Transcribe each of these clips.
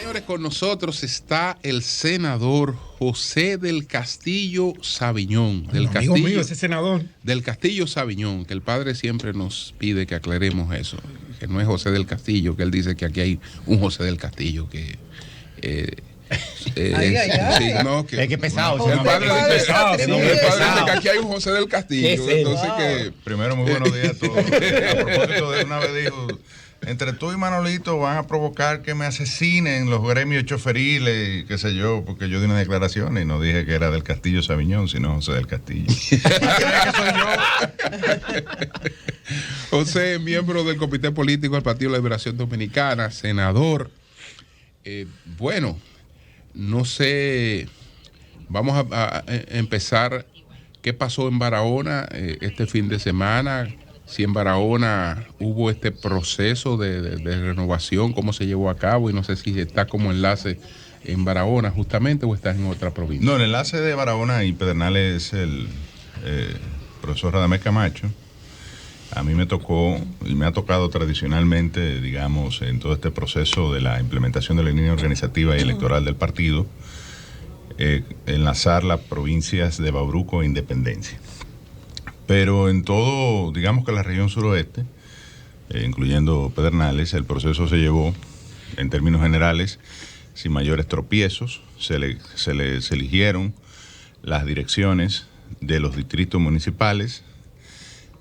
señores, con nosotros está el senador José del Castillo Sabiñón. Amigo mío, ese senador. Del Castillo Sabiñón, que el padre siempre nos pide que aclaremos eso, que no es José del Castillo, que él dice que aquí hay un José del Castillo que... Es que pesado. El padre dice que aquí hay un José del Castillo. Entonces que... Primero, muy buenos días a todos. A propósito de una vez dijo... Entre tú y Manolito van a provocar que me asesinen los gremios choferiles y qué sé yo, porque yo di una declaración y no dije que era del Castillo Sabiñón, sino José del Castillo. ¿Crees que soy yo? José, miembro del Comité Político del Partido de la Liberación Dominicana, senador. Bueno, no sé, vamos a empezar. ¿Qué pasó en Barahona este fin de semana? Si en Barahona hubo este proceso de renovación, cómo se llevó a cabo, y no sé si está como enlace en Barahona justamente o estás en otra provincia. No, el enlace de Barahona y Pedernales es el profesor Radamés Camacho. A mí me tocó y me ha tocado tradicionalmente, digamos, en todo este proceso de la implementación de la línea organizativa y electoral del partido, enlazar las provincias de Bauruco e Independencia. Pero en todo, digamos que la región suroeste, incluyendo Pedernales, el proceso se llevó, en términos generales, sin mayores tropiezos. Se eligieron las direcciones de los distritos municipales,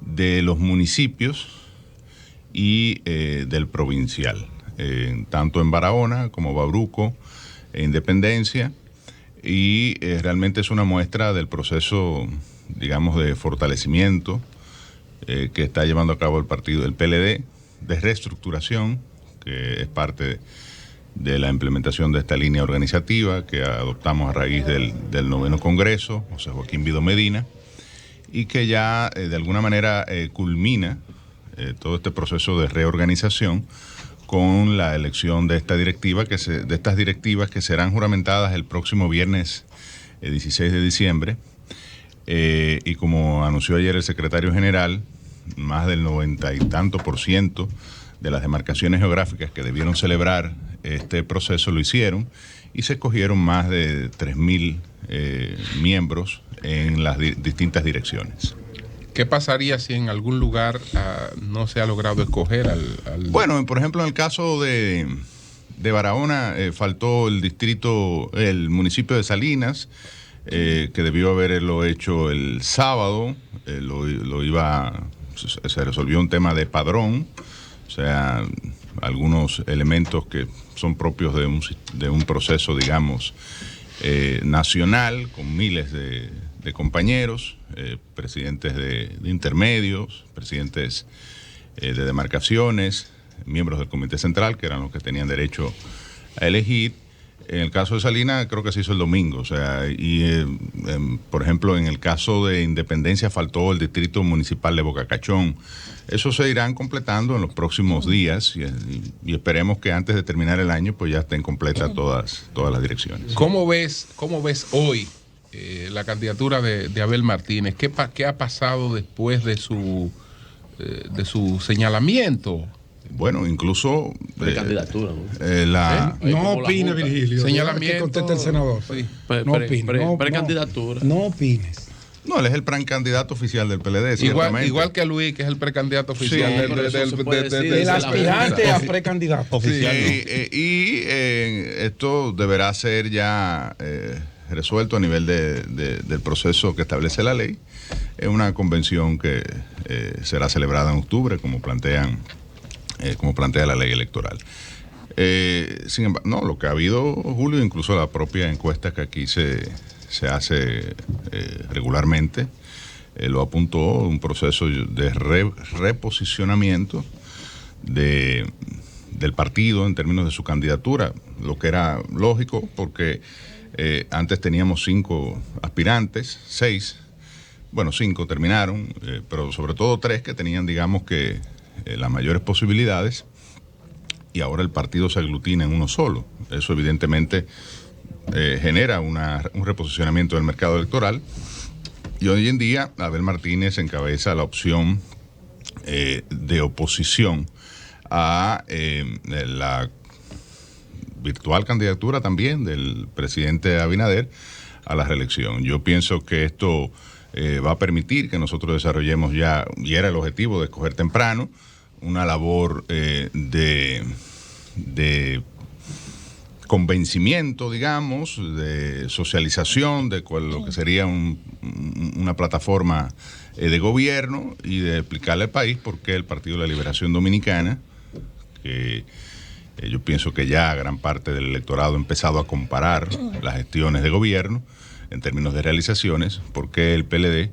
de los municipios y del provincial, tanto en Barahona como Bauruco e Independencia, y realmente es una muestra del proceso, digamos, de fortalecimiento que está llevando a cabo el partido del PLD, de reestructuración, que es parte de la implementación de esta línea organizativa que adoptamos a raíz del 9º Congreso, José Joaquín Vido Medina, y que ya de alguna manera culmina todo este proceso de reorganización con la elección de estas directivas que serán juramentadas el próximo viernes 16 de diciembre. Y como anunció ayer el secretario general, más del 90 y tanto % de las demarcaciones geográficas que debieron celebrar este proceso lo hicieron, y se escogieron más de 3.000 miembros en las distintas direcciones. ¿Qué pasaría si en algún lugar no se ha logrado escoger al...? Bueno, por ejemplo, en el caso de Barahona, faltó el municipio de Salinas, que debió haberlo hecho el sábado. Se resolvió un tema de padrón, o sea, algunos elementos que son propios de un proceso, digamos, nacional, con miles de compañeros, presidentes de intermedios, presidentes de demarcaciones, miembros del Comité Central, que eran los que tenían derecho a elegir. En el caso de Salinas, creo que se hizo el domingo, o sea, y por ejemplo, en el caso de Independencia faltó el distrito municipal de Bocacachón. Eso se irán completando en los próximos días y esperemos que antes de terminar el año pues ya estén completas todas las direcciones. ¿Cómo ves hoy la candidatura de Abel Martínez? ¿Qué ha pasado después de su señalamiento? Bueno, incluso precandidatura, ¿no? No opine, Virgilio. Señalamiento. Que conteste el senador. Sí. No opine. Precandidatura. No opines. No, él es el precandidato oficial del PLD, igual que Luis, que es el precandidato oficial del aspirante a precandidato oficial. Y esto deberá ser ya resuelto a nivel del proceso que establece la ley. Es una convención que será celebrada en octubre, como plantea la ley electoral. Sin embargo, no, lo que ha habido, Julio, incluso la propia encuesta que aquí se hace regularmente, lo apuntó, un proceso de reposicionamiento del partido en términos de su candidatura, lo que era lógico porque antes teníamos 5 aspirantes, 6, bueno, 5 terminaron, pero sobre todo 3 que tenían, digamos que, las mayores posibilidades, y ahora el partido se aglutina en uno solo. Eso evidentemente genera un reposicionamiento del mercado electoral, y hoy en día Abel Martínez encabeza la opción de oposición a virtual candidatura también del presidente Abinader a la reelección. Yo pienso que esto va a permitir que nosotros desarrollemos ya, y era el objetivo de escoger temprano, una labor de convencimiento, digamos, de socialización de lo que sería una plataforma de gobierno y de explicarle al país por qué el Partido de la Liberación Dominicana, que yo pienso que ya gran parte del electorado ha empezado a comparar las gestiones de gobierno en términos de realizaciones, por qué el PLD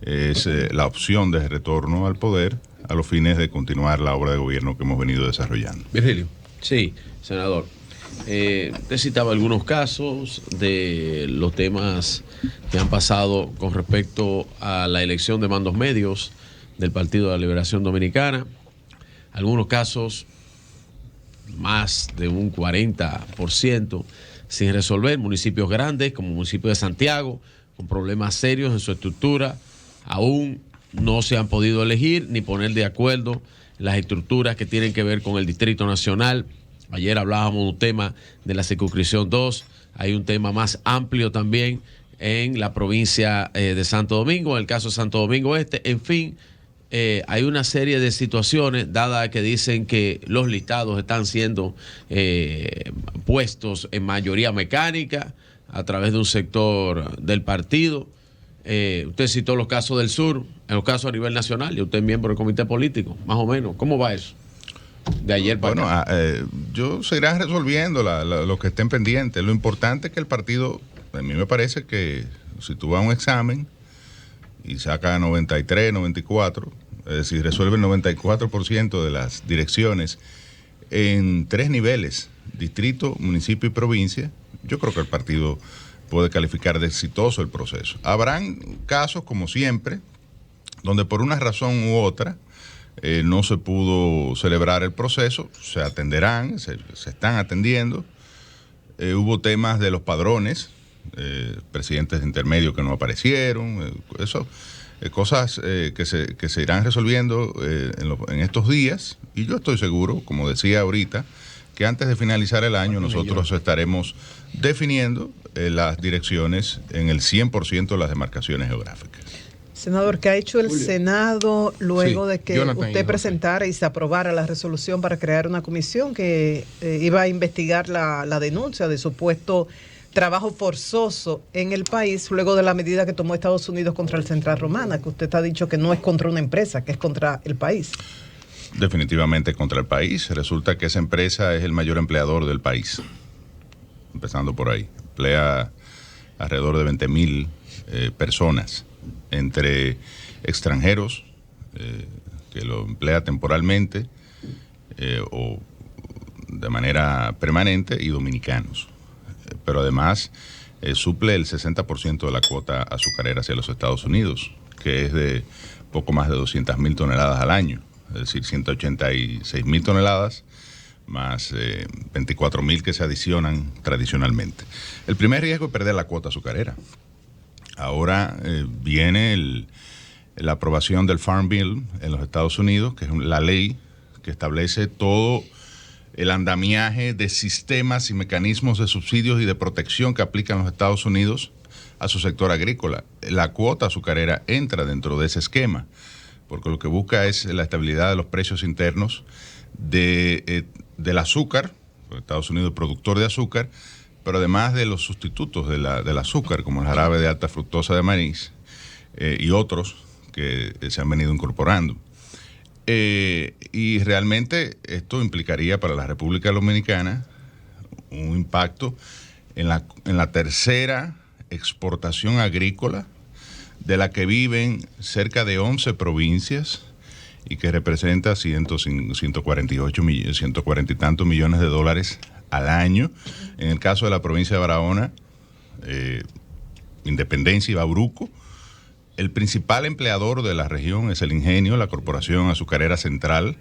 es la opción de retorno al poder a los fines de continuar la obra de gobierno que hemos venido desarrollando. Virgilio. Sí, senador. Usted citaba algunos casos de los temas que han pasado con respecto a la elección de mandos medios del Partido de la Liberación Dominicana. Algunos casos, más de un 40% sin resolver. Municipios grandes, como el municipio de Santiago, con problemas serios en su estructura. Aún no se han podido elegir ni poner de acuerdo las estructuras que tienen que ver con el Distrito Nacional. Ayer hablábamos de un tema de la circunscripción 2, hay un tema más amplio también en la provincia de Santo Domingo, en el caso de Santo Domingo Este. En fin, hay una serie de situaciones, dadas que dicen que los listados están siendo puestos en mayoría mecánica a través de un sector del partido. Usted citó los casos del sur, en los casos a nivel nacional, y usted es miembro del comité político, más o menos. ¿Cómo va eso? De ayer para acá. Yo seguirán resolviendo lo que estén pendientes. Lo importante es que el partido, a mí me parece que si tú vas a un examen y saca 93, 94, es decir, resuelve el 94% de las direcciones en 3 niveles, distrito, municipio y provincia, yo creo que el partido puede calificar de exitoso el proceso. Habrán casos, como siempre, donde por una razón u otra no se pudo celebrar el proceso, se atenderán, se están atendiendo. Hubo temas de los padrones, presidentes intermedios que no aparecieron, cosas que se irán resolviendo en estos días, y yo estoy seguro, como decía ahorita, que antes de finalizar el año nosotros estaremos definiendo las direcciones en el 100% de las demarcaciones geográficas. Senador, ¿qué ha hecho el Senado luego de que usted presentara y se aprobara la resolución para crear una comisión que iba a investigar la denuncia de supuesto trabajo forzoso en el país, luego de la medida que tomó Estados Unidos contra el Central Romana, que usted ha dicho que no es contra una empresa, que es contra el país? Definitivamente contra el país. Resulta que esa empresa es el mayor empleador del país, empezando por ahí. Emplea alrededor de 20,000 personas, entre extranjeros, que lo emplea temporalmente o de manera permanente, y dominicanos. Pero además suple el 60% de la cuota azucarera hacia los Estados Unidos, que es de poco más de 200,000 toneladas al año, es decir, 186,000 toneladas más 24,000 que se adicionan tradicionalmente. El primer riesgo es perder la cuota azucarera. Ahora viene la aprobación del Farm Bill en los Estados Unidos, que es la ley que establece todo el andamiaje de sistemas y mecanismos de subsidios y de protección que aplican los Estados Unidos a su sector agrícola. La cuota azucarera entra dentro de ese esquema, porque lo que busca es la estabilidad de los precios internos del azúcar. Estados Unidos es productor de azúcar, pero además de los sustitutos del azúcar, como el jarabe de alta fructosa de maíz y otros que se han venido incorporando. Y realmente esto implicaría para la República Dominicana un impacto en la tercera exportación agrícola, de la que viven cerca de 11 provincias y que representa 140 y tantos millones de dólares al año. En el caso de la provincia de Barahona, Independencia y Bauruco, el principal empleador de la región es el Ingenio, la Corporación Azucarera Central.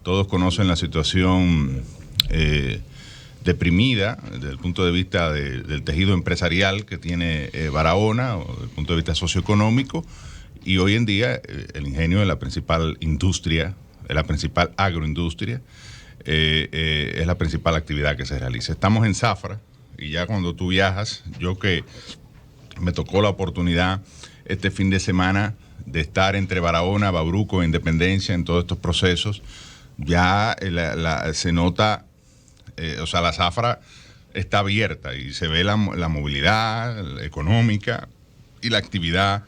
Todos conocen la situación deprimida desde el punto de vista del tejido empresarial que tiene Barahona, o desde el punto de vista socioeconómico, y hoy en día el Ingenio es la principal industria, es la principal agroindustria es la principal actividad que se realiza. Estamos en Zafra y ya cuando tú viajas, yo que me tocó la oportunidad este fin de semana de estar entre Barahona, Bauruco, Independencia en todos estos procesos, ya se nota, la Zafra está abierta y se ve la movilidad económica y la actividad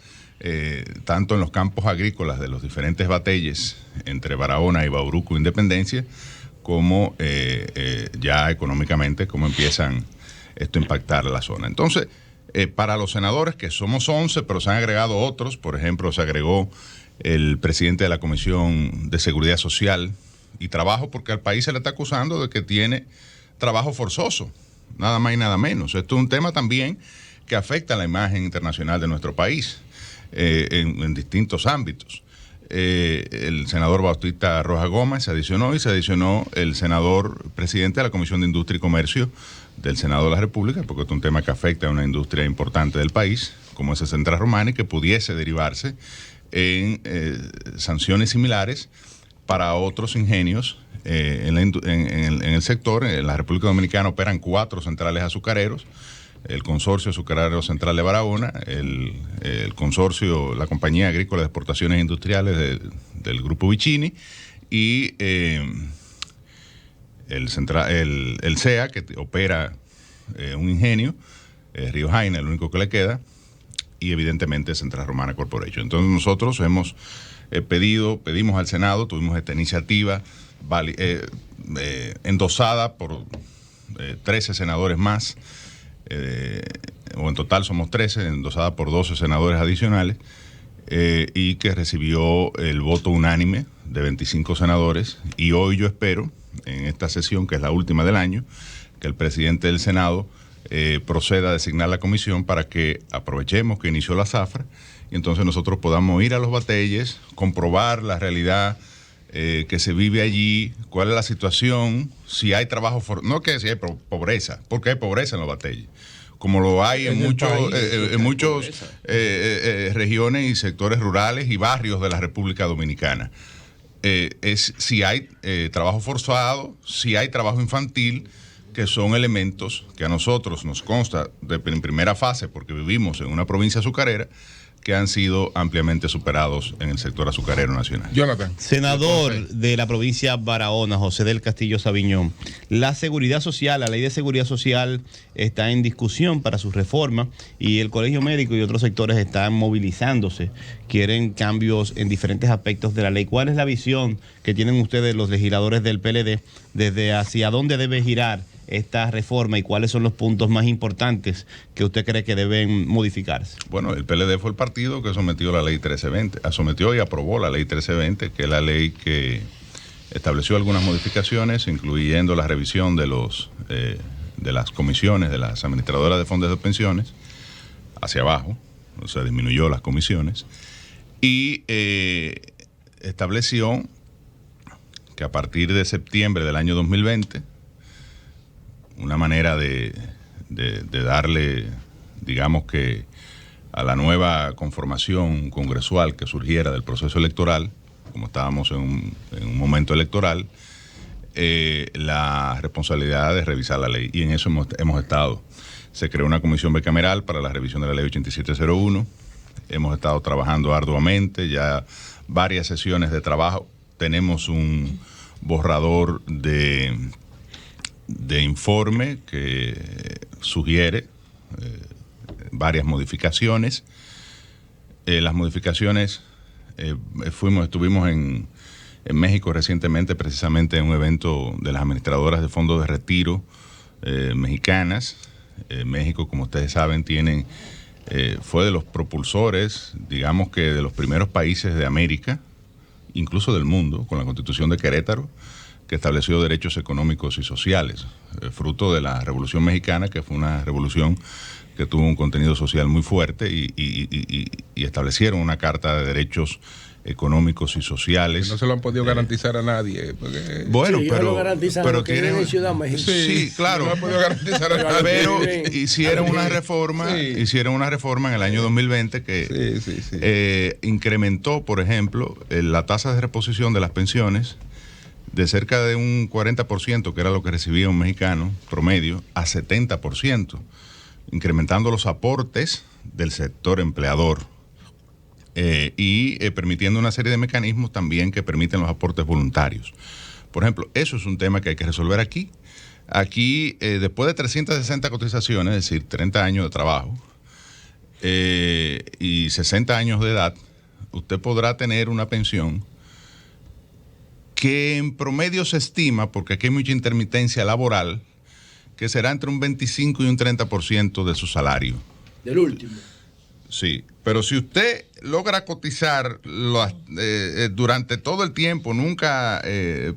tanto en los campos agrícolas de los diferentes bateyes entre Barahona y Bauruco, Independencia, como ya económicamente, cómo empiezan esto a impactar la zona. Entonces, para los senadores, que somos 11, pero se han agregado otros, por ejemplo, se agregó el presidente de la Comisión de Seguridad Social y Trabajo, porque al país se le está acusando de que tiene trabajo forzoso, nada más y nada menos. Esto es un tema también que afecta a la imagen internacional de nuestro país en distintos ámbitos. El senador Bautista Rojas Gómez se adicionó el senador presidente de la Comisión de Industria y Comercio del Senado de la República, porque es un tema que afecta a una industria importante del país, como es el Central Romana, y que pudiese derivarse en sanciones similares para otros ingenios en el sector. En la República Dominicana operan 4 centrales azucareros, el Consorcio Azucarero Central de Barahona, el consorcio, la Compañía Agrícola de Exportaciones Industriales del Grupo Vicini, y el CEA, que opera un ingenio, Río Jaina, el único que le queda, y evidentemente Central Romana Corporation. Entonces nosotros hemos pedimos al Senado, tuvimos esta iniciativa endosada por 13 senadores más, o en total somos 13, endosada por 12 senadores adicionales, y que recibió el voto unánime de 25 senadores. Y hoy yo espero, en esta sesión, que es la última del año, que el presidente del Senado proceda a designar la comisión para que aprovechemos que inició la zafra y entonces nosotros podamos ir a los bateyes, comprobar la realidad que se vive allí, cuál es la situación, si hay trabajo, no que si hay pobreza, porque hay pobreza en los bateyes, como lo hay en muchas regiones y sectores rurales y barrios de la República Dominicana. Es si hay trabajo forzado, si hay trabajo infantil, que son elementos que a nosotros nos consta en primera fase, porque vivimos en una provincia azucarera, que han sido ampliamente superados en el sector azucarero nacional. Jonathan. Senador de la provincia Barahona, José del Castillo Sabiñón. La seguridad social, la ley de seguridad social está en discusión para su reforma y el Colegio Médico y otros sectores están movilizándose. Quieren cambios en diferentes aspectos de la ley. ¿Cuál es la visión que tienen ustedes, los legisladores del PLD, desde hacia dónde debe girar esta reforma y cuáles son los puntos más importantes que usted cree que deben modificarse? Bueno, el PLD fue el partido que sometió la ley 1320, sometió y aprobó la ley 1320, que es la ley que estableció algunas modificaciones, incluyendo la revisión de las comisiones de las administradoras de fondos de pensiones hacia abajo, o sea, disminuyó las comisiones, y estableció que a partir de septiembre del año 2020, una manera de darle, digamos que a la nueva conformación congresual que surgiera del proceso electoral, como estábamos en un momento electoral, la responsabilidad de revisar la ley. Y en eso hemos estado. Se creó una comisión bicameral para la revisión de la ley 8701. Hemos estado trabajando arduamente, ya varias sesiones de trabajo. Tenemos un borrador de informe que sugiere varias modificaciones. Las modificaciones, estuvimos en México recientemente, precisamente en un evento de las administradoras de fondos de retiro mexicanas. México, como ustedes saben, fue de los propulsores, digamos que de los primeros países de América, incluso del mundo, con la Constitución de Querétaro, que estableció derechos económicos y sociales, fruto de la Revolución Mexicana, que fue una revolución que tuvo un contenido social muy fuerte y establecieron una carta de derechos económicos y sociales. Que no se lo han podido garantizar a nadie. Porque... Bueno, sí, pero tienen en Ciudad México. Sí, claro. No han podido garantizar a nadie. Pero hicieron una reforma en el año 2020 que incrementó, por ejemplo, la tasa de reposición de las pensiones de cerca de un 40%, que era lo que recibía un mexicano promedio, a 70%, incrementando los aportes del sector empleador y permitiendo una serie de mecanismos también que permiten los aportes voluntarios. Por ejemplo, eso es un tema que hay que resolver aquí. Aquí, después de 360 cotizaciones, es decir, 30 años de trabajo y 60 años de edad, usted podrá tener una pensión que en promedio se estima, porque aquí hay mucha intermitencia laboral, que será entre un 25 y un 30% de su salario. Del último. Sí, pero si usted logra cotizar durante todo el tiempo, nunca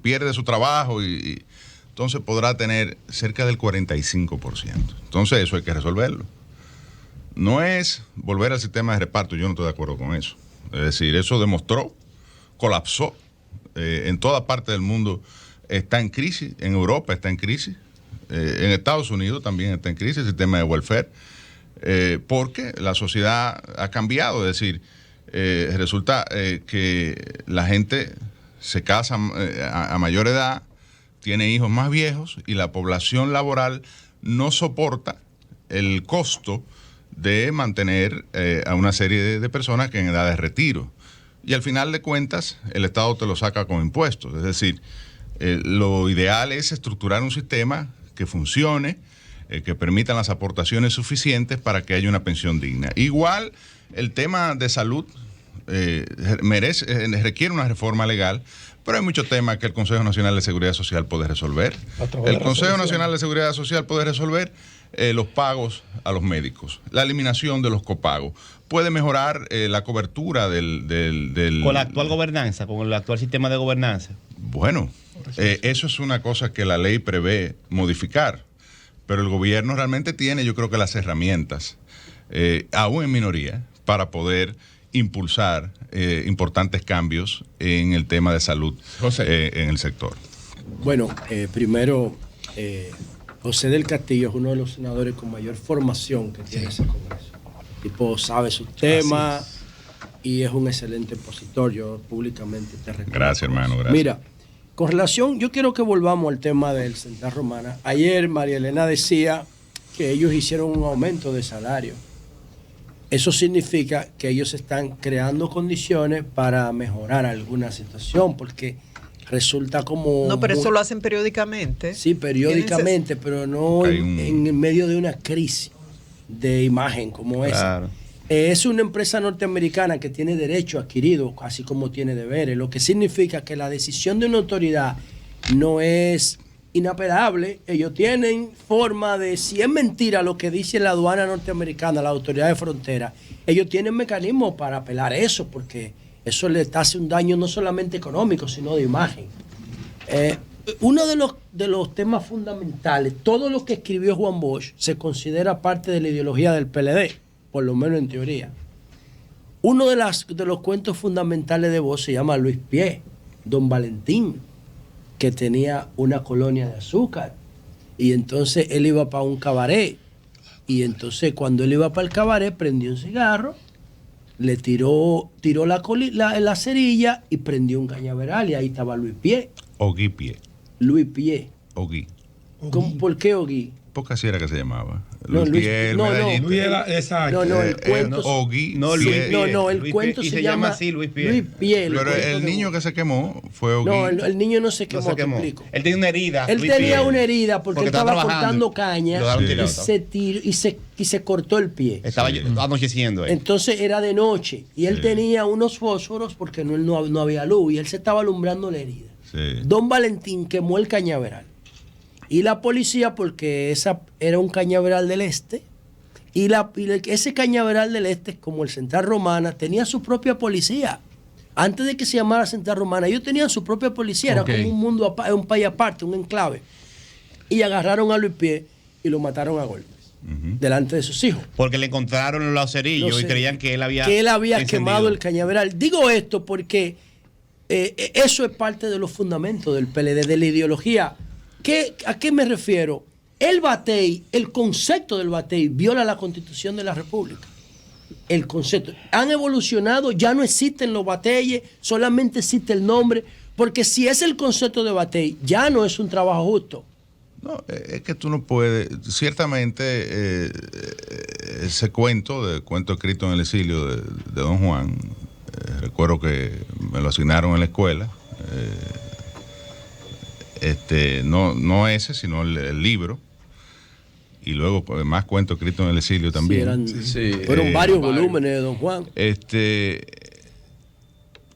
pierde su trabajo y entonces podrá tener cerca del 45%. Entonces eso hay que resolverlo. No es volver al sistema de reparto, yo no estoy de acuerdo con eso. Es decir, eso demostró, colapsó, en toda parte del mundo está en crisis, en Europa está en crisis, en Estados Unidos también está en crisis el sistema de welfare, porque la sociedad ha cambiado. Es decir, resulta que la gente se casa a mayor edad, tiene hijos más viejos y la población laboral no soporta el costo de mantener a una serie de personas que en edad de retiro. Y al final de cuentas, el Estado te lo saca con impuestos. Es decir, lo ideal es estructurar un sistema que funcione, que permita las aportaciones suficientes para que haya una pensión digna. Igual, el tema de salud requiere una reforma legal, pero hay muchos temas que el Consejo Nacional de Seguridad Social puede resolver. El Consejo Nacional de Seguridad Social puede resolver los pagos a los médicos, la eliminación de los copagos, puede mejorar la cobertura del... Con la actual gobernanza, con el actual sistema de gobernanza. Bueno, eso es una cosa que la ley prevé modificar, pero el gobierno realmente tiene, yo creo que las herramientas, aún en minoría, para poder impulsar importantes cambios en el tema de salud en el sector. Bueno, primero, José del Castillo es uno de los senadores con mayor formación que tiene ese Congreso. El tipo sabe sus temas y es un excelente expositor. Yo públicamente te reconozco. Gracias, hermano. Gracias. Mira, con relación, yo quiero que volvamos al tema del Central Romana. Ayer María Elena decía que ellos hicieron un aumento de salario. Eso significa que ellos están creando condiciones para mejorar alguna situación, porque resulta como... No, pero eso lo hacen periódicamente. Sí, periódicamente, pero no en medio de una crisis de imagen como esa. Es una empresa norteamericana que tiene derecho adquirido, así como tiene deberes, lo que significa que la decisión de una autoridad no es inapelable. Ellos tienen forma de, si es mentira lo que dice la aduana norteamericana, la autoridad de frontera, ellos tienen mecanismos para apelar eso, porque eso les hace un daño no solamente económico, sino de imagen. Uno de los temas fundamentales, todo lo que escribió Juan Bosch se considera parte de la ideología del PLD, por lo menos en teoría. Uno de los cuentos fundamentales de Bosch se llama Luis Pie, Don Valentín, que tenía una colonia de azúcar, y entonces él iba para un cabaret, y entonces cuando él iba para el cabaret prendió un cigarro, le tiró la cerilla y prendió un cañaveral, y ahí estaba Luis Pie. Ogui Pie. Luis Pie. Ogui. ¿Por qué Ogui? Porque así era que se llamaba. No, Luis Pie, el medallista. Luis era, exacto. No, el cuento... Ogui. el cuento se llama así, Luis Pie. Luis Pie. Pero el niño que se quemó fue Ogui. No, el niño no se quemó, te explico. Él tenía una herida. Él tenía una herida porque él estaba cortando caña y se cortó el pie. Estaba anocheciendo. Entonces era de noche y él tenía unos fósforos porque no había luz y él se estaba alumbrando la herida. Sí. Don Valentín quemó el cañaveral. Y la policía, porque esa era un cañaveral del este, y ese cañaveral del este, como el Central Romana, tenía su propia policía. Antes de que se llamara Central Romana, ellos tenían su propia policía, era como un mundo, un país aparte, un enclave. Y agarraron a Luis Pie y lo mataron a golpes, delante de sus hijos. Porque le encontraron los cerillos y creían que él había quemado el cañaveral. Digo esto porque eso es parte de los fundamentos del PLD, de la ideología. ¿A qué me refiero? El batey, el concepto del batey viola la Constitución de la República. El concepto. Han evolucionado, ya no existen los bateyes, solamente existe el nombre, Porque si es el concepto de Batey, ya no es un trabajo justo. No, es que tú no puedes, ciertamente ese cuento escrito en el exilio de Don Juan, recuerdo que me lo asignaron en la escuela, no ese, sino el libro, y luego más cuentos escritos en el exilio también. Fueron varios volúmenes de Don Juan.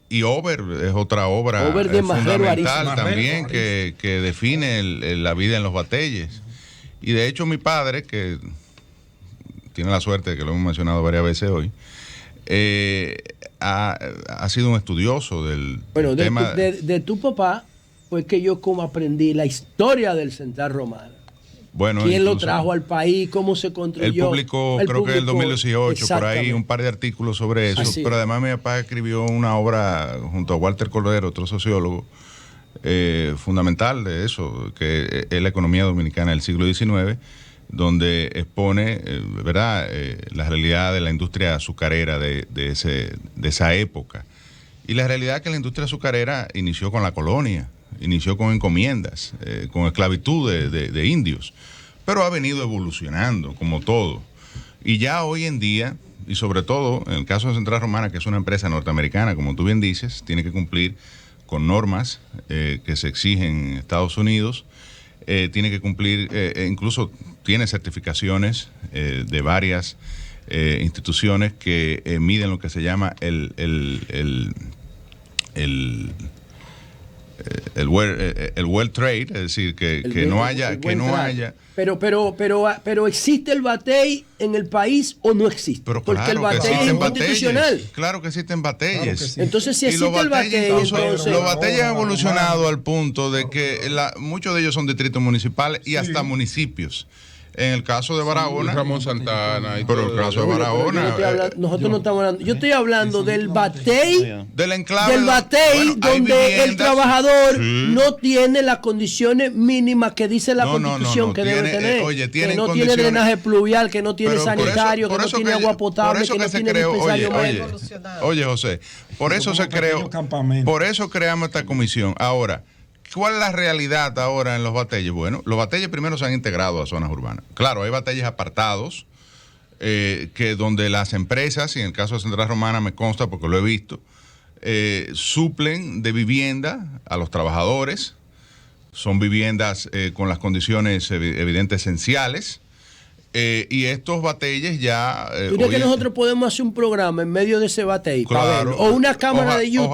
Y Ober es otra obra fundamental también que define la vida en los batalles. Y de hecho mi padre, que tiene la suerte de que lo hemos mencionado varias veces hoy, ha sido un estudioso del tema. De tu papá fue que yo como aprendí la historia del Central Romana. Bueno, ¿quién lo trajo al país? ¿Cómo se construyó? Él publicó, creo que en el 2018, por ahí, un par de artículos sobre eso. Pero además mi papá escribió una obra junto a Walter Cordero, otro sociólogo, fundamental de eso, que es la economía dominicana del siglo XIX, donde expone ¿verdad? La realidad de la industria azucarera de esa época. Y la realidad es que la industria azucarera inició con la colonia, inició con encomiendas, con esclavitud de indios, pero ha venido evolucionando como todo. Y ya hoy en día, y sobre todo en el caso de Central Romana, que es una empresa norteamericana, como tú bien dices, tiene que cumplir con normas que se exigen en Estados Unidos, tiene que cumplir, incluso tiene certificaciones de varias instituciones que miden lo que se llama el World Trade, es decir, que no haya. Pero ¿existe el Batey en el país o no existe? Pero porque claro el Batey es inconstitucional. Claro que existen batalles. Claro que sí. Entonces, si existe el Batey, entonces los batalles han evolucionado al punto de que muchos de ellos son distritos municipales y hasta municipios. En el caso de Barahona, Ramón Santana, pero el caso de Barahona, nosotros no estamos hablando. Yo estoy hablando del Batey, del enclave, del Batey, donde el trabajador no tiene las condiciones mínimas que dice la Constitución que debe tener. Que no tiene drenaje pluvial, que no tiene sanitario, que no tiene agua potable, que no tiene dispensario médico. Oye, José, por eso creamos esta comisión. Ahora, ¿cuál es la realidad ahora en los batalles? Bueno, los batalles primero se han integrado a zonas urbanas. Claro, hay batalles apartados, que donde las empresas, y en el caso de Central Romana me consta porque lo he visto, suplen de vivienda a los trabajadores. Son viviendas con las condiciones evidentes esenciales. Y estos batalles ya... ¿Tú crees que nosotros podemos hacer un programa en medio de ese batey? Claro, o una cámara de YouTube.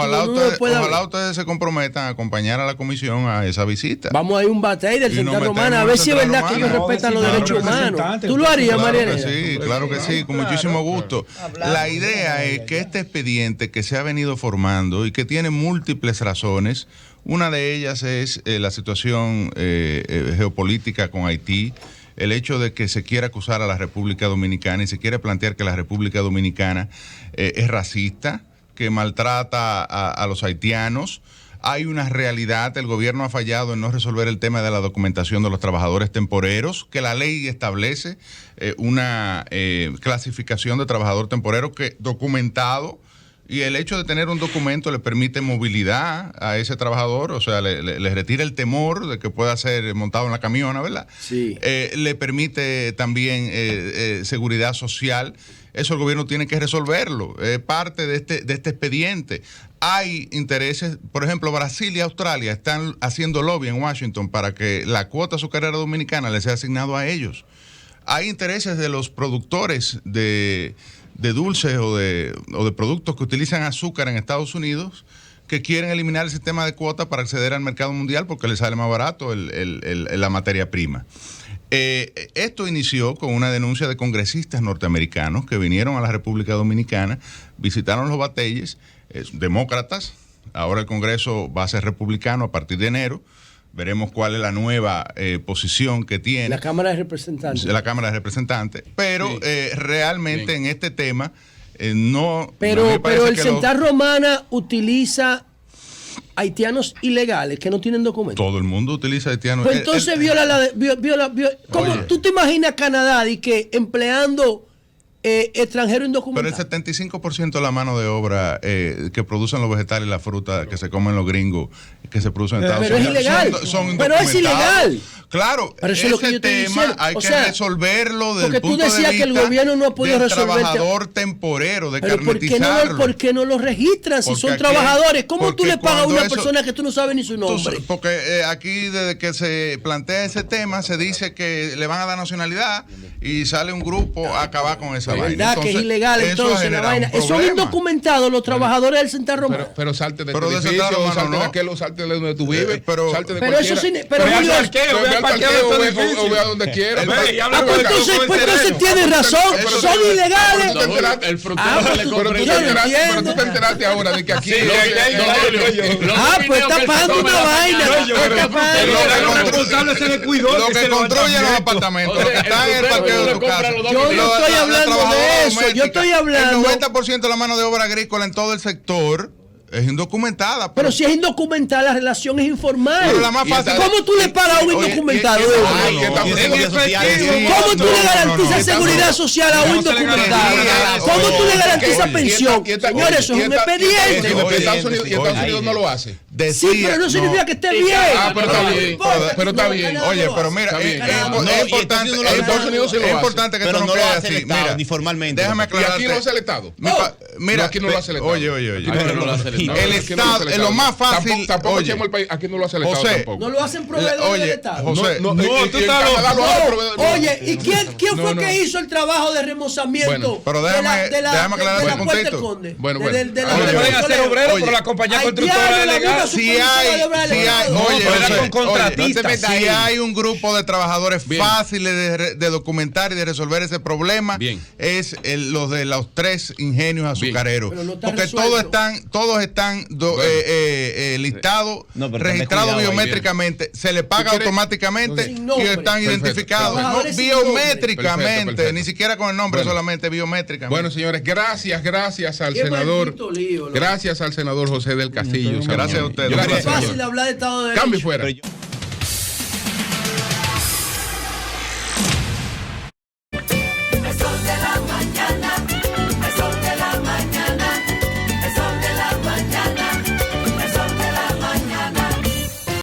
Ojalá ustedes se comprometan a acompañar a la comisión a esa visita. Vamos a ir a un batey del Central Romana, a ver si es verdad que ellos respetan los derechos humanos. ¿Tú lo harías, Mariana? Sí, claro que sí, con muchísimo gusto. La idea es que este expediente que se ha venido formando y que tiene múltiples razones, una de ellas es la situación geopolítica con Haití, el hecho de que se quiera acusar a la República Dominicana y se quiere plantear que la República Dominicana es racista, que maltrata a los haitianos. Hay una realidad, el gobierno ha fallado en no resolver el tema de la documentación de los trabajadores temporeros, que la ley establece una clasificación de trabajador temporero que documentado, y el hecho de tener un documento le permite movilidad a ese trabajador, o sea, le retira el temor de que pueda ser montado en la camiona, ¿verdad? Sí. Le permite también seguridad social. Eso el gobierno tiene que resolverlo. Es parte de este expediente. Hay intereses, por ejemplo, Brasil y Australia están haciendo lobby en Washington para que la cuota azucarera dominicana le sea asignado a ellos. Hay intereses de los productores de dulces o de productos que utilizan azúcar en Estados Unidos, que quieren eliminar el sistema de cuotas para acceder al mercado mundial porque les sale más barato la materia prima. Esto inició con una denuncia de congresistas norteamericanos que vinieron a la República Dominicana, visitaron los batalles, demócratas. Ahora el Congreso va a ser republicano a partir de enero. Veremos cuál es la nueva posición que tiene la Cámara de Representantes. Pero sí, realmente en este tema no... Pero el Central Romana utiliza haitianos ilegales que no tienen documentos. Todo el mundo utiliza haitianos. Pues entonces viola ¿cómo tú te imaginas Canadá y que empleando extranjero indocumentado. Pero el 75% de la mano de obra que producen los vegetales y la fruta que se comen los gringos, que se producen en Estados Unidos. Pero es ilegal. Son pero es ilegal. Claro, pero eso es lo que yo ese estoy tema diciendo. hay que resolverlo desde el punto de vista que el gobierno no ha podido del resolver trabajador temporero, de pero carnetizarlo. ¿por qué no lo registran si son trabajadores? ¿Cómo tú le pagas a una persona que tú no sabes ni su nombre? Porque aquí desde que se plantea ese tema se dice que le van a dar nacionalidad y sale un grupo a acabar con esa vaina. ¿Verdad? Entonces, que es ilegal entonces la vaina. Son indocumentados los trabajadores del Central Romano. Pero salte de edificio, salte de aquel, salte de donde tú vives, salte de pero eso sí, pero Julio, o ve a donde quiera. Pues entonces tienes razón, son ilegales. Pero tú te enteraste ahora de que aquí pues está pagando una vaina. Lo que construyen los apartamentos, lo que está en el parqueo de tu casa. Yo no estoy hablando de eso, yo estoy hablando. El 90% de la mano de obra agrícola en todo el sector es indocumentada. Pero si es indocumentada, la relación es informal. Pero la más fácil. ¿Cómo tú le pagas a un indocumentado? ¿Cómo tú le garantizas seguridad social a un indocumentado? ¿Cómo tú le garantizas pensión? Señores, eso es un expediente. Y Estados Unidos no lo hace. Sí, pero no significa que esté bien. Pero está bien. Oye, pero mira, es importante que pero esto no quede así. Mira, ni formalmente. Déjame aclarar. Y aquí no hace el Estado. Mira, aquí no lo hace el Estado. Oye. El Estado es lo más fácil. Tampoco echemos el país. Aquí no lo hace el Estado tampoco. No lo hacen proveedores del Estado. José, tú estás Oye, ¿y quién fue que hizo el trabajo de remozamiento? Pero déjame aclarar ese puntito. Bueno. Pueden hacer obreros, pero la compañía constructora es legal. Si hay un grupo de trabajadores fáciles de documentar y de resolver ese problema, es los de los 3 ingenios azucareros. Porque todos están listados, registrados biométricamente, se les paga automáticamente y están identificados biométricamente, ni siquiera con el nombre, solamente biométricamente. Bueno, señores, gracias al senador. Gracias al senador José del Castillo. Gracias a ustedes. Es fácil hablar de Estado de Derecho. Cambio fuera.